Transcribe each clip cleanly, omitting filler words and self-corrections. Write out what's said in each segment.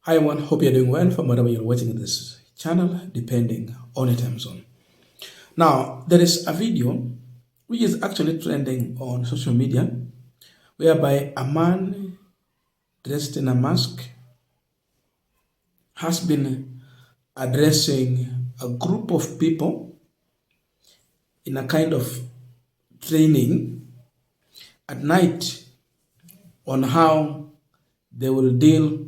Hi everyone, hope you're doing well from wherever you're watching this channel, depending on your time zone. Now, there is a video which is actually trending on social media whereby a man dressed in a mask has been addressing a group of people in a kind of training at night on how they will deal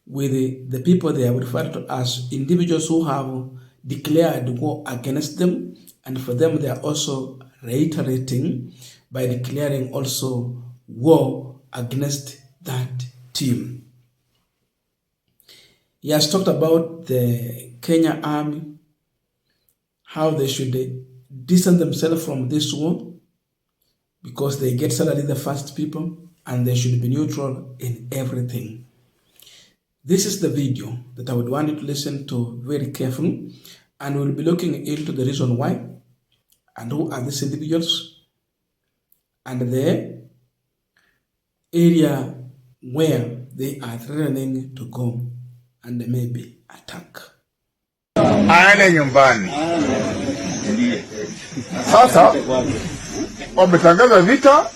with the people they are referred to as individuals who have declared war against them, and for them they are also reiterating by declaring also war against that team. He has talked about the Kenya army, how they should distance themselves from this war because they get salary the first people and they should be neutral in everything. This is the video that I would want you to listen to very carefully, and we'll be looking into the reason why and who are these individuals and the area where they are threatening to go and maybe attack. Aende nyumbani. Sasa wametangaza vita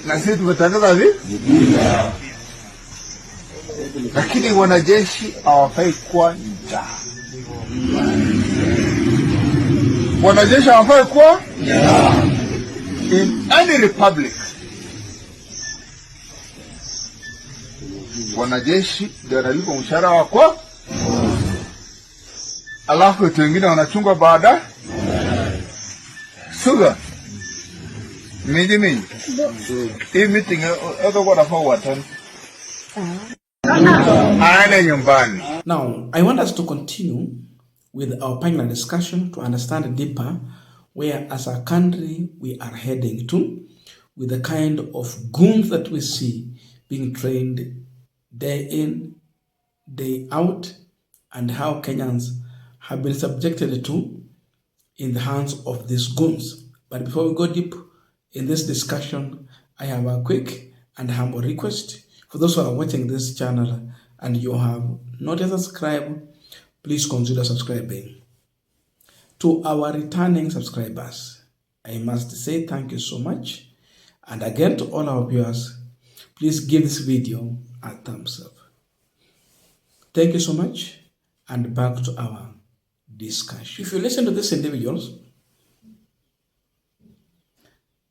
na sisi tumetangaza vita. Lakini wanajeshi hawafai kuwa njaa. Wanajeshi hawafai kuwa njaa. In any republic, wanajeshi ndio wanalipwa mshahara wako, alafu watu wengine wanachungwa baada. Suga mingi hii meeting eko kwa nafaa watan. Now, I want us to continue with our panel discussion to understand deeper where as a country we are heading to with the kind of goons that we see being trained day in, day out, and how Kenyans have been subjected to in the hands of these goons. But before we go deep in this discussion, I have a quick and humble request. For those who are watching this channel and you have not yet subscribed, please consider subscribing. To our returning subscribers, I must say thank you so much. And again, to all our viewers, please give this video a thumbs up. Thank you so much, and back to our discussion. If you listen to these individuals,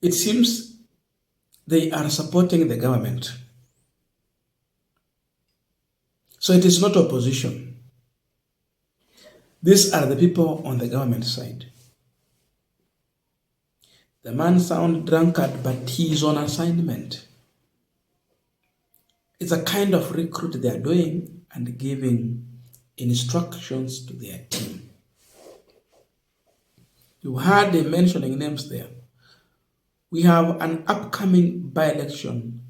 it seems they are supporting the government. So it is not opposition. These are the people on the government side. The man sounds drunkard, but he is on assignment. It's a kind of recruit they are doing and giving instructions to their team. You heard them mentioning names there. We have an upcoming by-election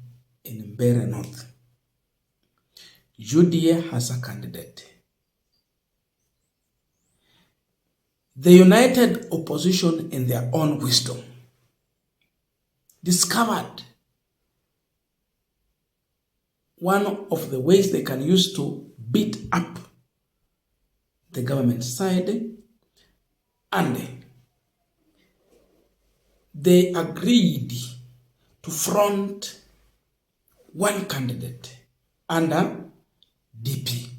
in Mbere North. UDA has a candidate. The united opposition, in their own wisdom, discovered one of the ways they can use to beat up the government side, and they agreed to front one candidate under DP,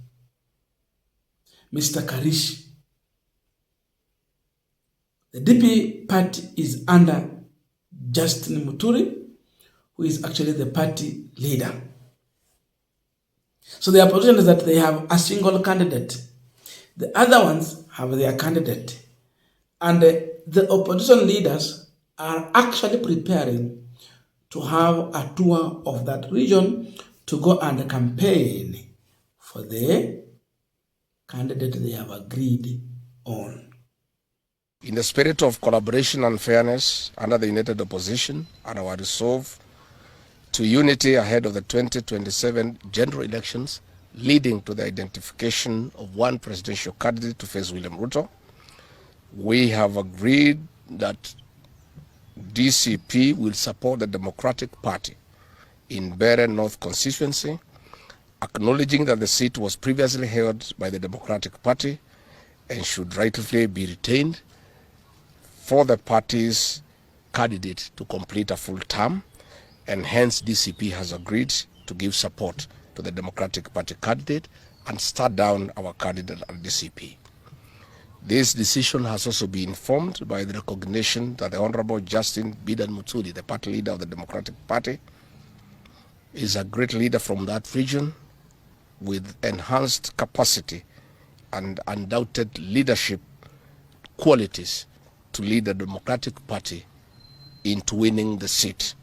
Mr. Karish. The DP party is under Justin Muturi, who is actually the party leader. So their position is that they have a single candidate. The other ones have their candidate. And the opposition leaders are actually preparing to have a tour of that region to go and campaign for the candidate they have agreed on. In the spirit of collaboration and fairness under the united opposition and our resolve to unity ahead of the 2027 general elections, leading to the identification of one presidential candidate to face William Ruto, we have agreed that DCP will support the Democratic Party in Mbere North constituency acknowledging that the seat was previously held by the Democratic Party and should rightfully be retained for the party's candidate to complete a full term, and hence DCP has agreed to give support to the Democratic Party candidate and start down our candidate at DCP. This decision has also been informed by the recognition that the Honorable Justin Bidan Muturi, the party leader of the Democratic Party, is a great leader from that region with enhanced capacity and undoubted leadership qualities to lead the Democratic Party into winning the seat.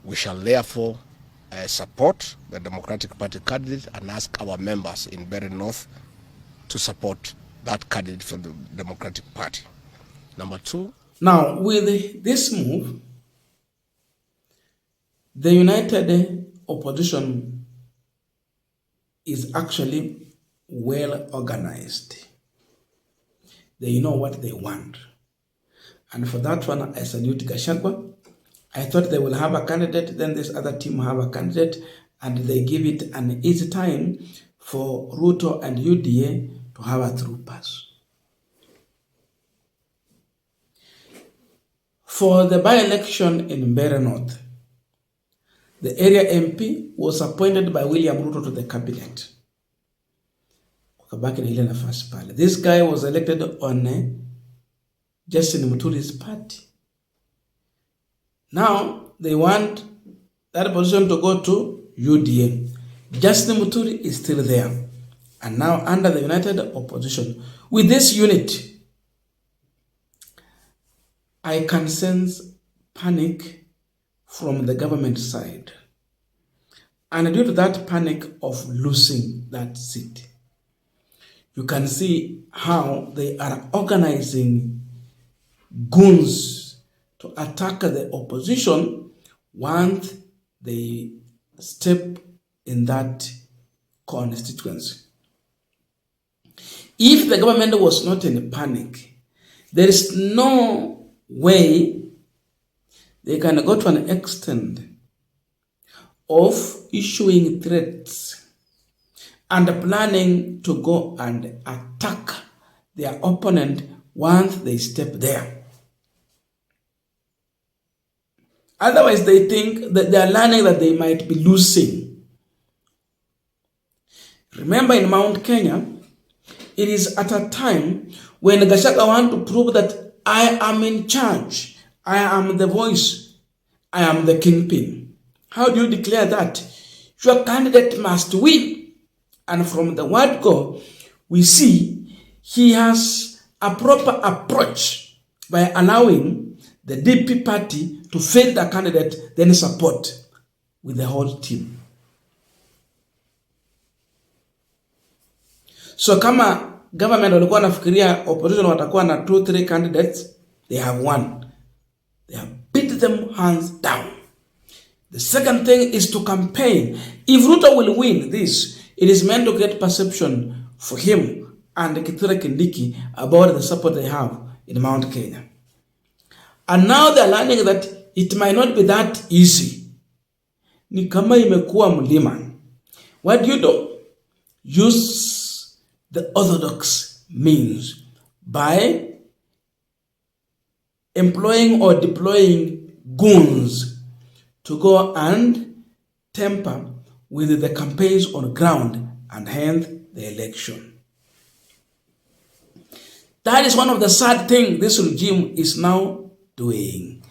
We shall therefore support the Democratic Party candidate and ask our members in Mbere North to support that candidate for the Democratic Party. Number two. Now, with this move, the united opposition is actually well organized. They know what they want. And for that one, I salute Gachagua. I thought they will have a candidate, then this other team have a candidate, and they give it an easy time for Ruto and UDA to have a through pass. For the by-election in Mbere North, the area MP was appointed by William Ruto to the cabinet. This guy was elected on Justin Muturi's party. Now, they want that position to go to UDA. Justin Muturi is still there. And now, under the united opposition, with this unit, I can sense panic from the government side. And due to that panic of losing that seat, you can see how they are organizing goons to attack the opposition once they step in that constituency. If the government was not in panic, there is no way they can go to an extent of issuing threats and planning to go and attack their opponent once they step there. Otherwise, they think that they are learning that they might be losing. Remember, in Mount Kenya, it is at a time when Gachagua wants to prove that I am in charge, I am the voice, I am the kingpin. How do you declare that? Your candidate must win. And from the word go, we see he has a proper approach by allowing the DP party to fail the candidate, then support with the whole team. So kama government walikuwa nafikiria opposition watakuwa na 2-3 candidates, they have one. They have beat them hands down. The second thing is to campaign. If Ruto will win this, it is meant to get perception for him and Kithure Kindiki about the support they have in Mount Kenya. And now they are learning that it might not be that easy. Ni kama imekuwa mlima. What do you do? Use the orthodox means by employing or deploying goons to go and tamper with the campaigns on ground and hence the election. That is one of the sad things this regime is now doing,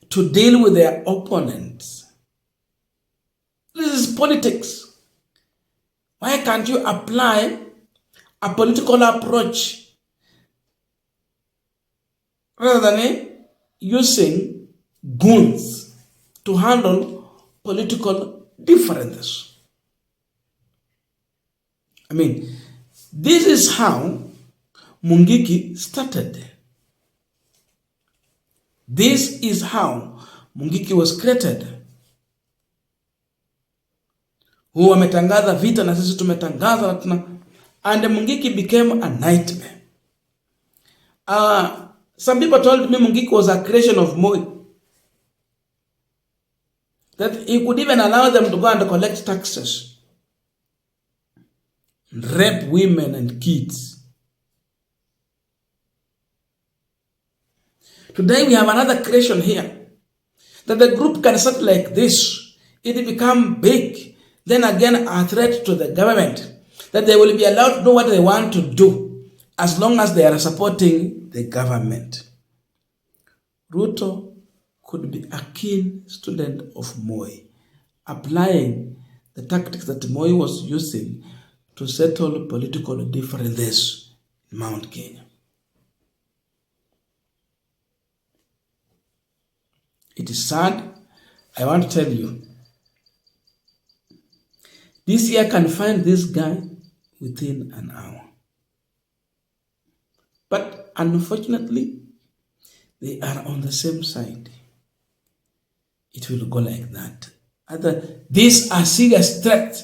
to deal with their opponents. This is politics. Why can't you apply a political approach rather than using goons to handle political differences? I mean, this is how Mungiki started. This is how Mungiki was created. Who wametangaza vita na sisi tumetangaza and Mungiki became a nightmare. Some people told me Mungiki was a creation of Moi. That he could even allow them to go and collect taxes. rape women and kids. Today we have another creation here, that the group can start like this, it become big, then again a threat to the government, that they will be allowed to do what they want to do as long as they are supporting the government. Ruto could be a keen student of Moi, applying the tactics that Moi was using to settle political differences in Mount Kenya. It is sad. I want to tell you, this year can find this guy within an hour. But unfortunately, they are on the same side. It will go like that. These are serious threats.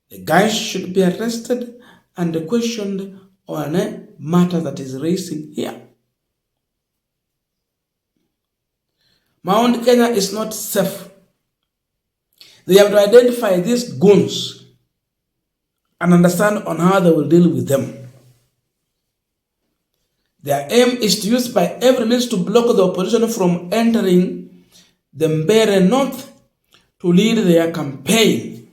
The guy should be arrested and questioned on a matter that is raising here. Mount Kenya is not safe. They have to identify these goons and understand on how they will deal with them. Their aim is to use by every means to block the opposition from entering the Mbere North to lead their campaign.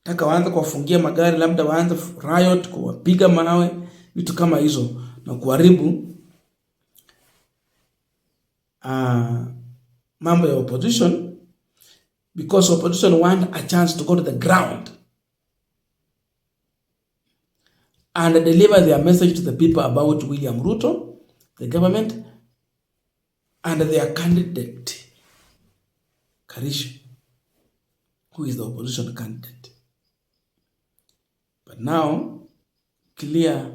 Taka waanze kuwafungia magari, labda waanze riot, kuwapiga mawe, vitu kama hizo, na kuharibu mambo ya opposition, because opposition want a chance to go to the ground and deliver their message to the people about William Ruto, the government, and their candidate, Karish, who is the opposition candidate. But now, clear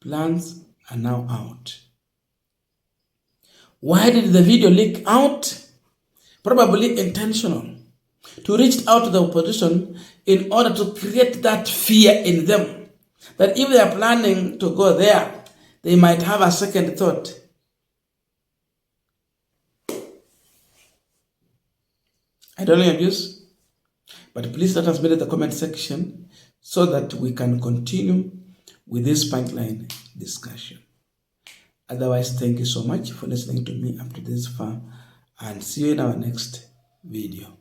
plans are now out. Why did the video leak out? Probably intentional. To reach out to the opposition in order to create that fear in them, that if they are planning to go there, they might have a second thought. I don't know your views, but please let us know in the comment section so that we can continue with this Punchline discussion. Otherwise, thank you so much for listening to me up to this far, and see you in our next video.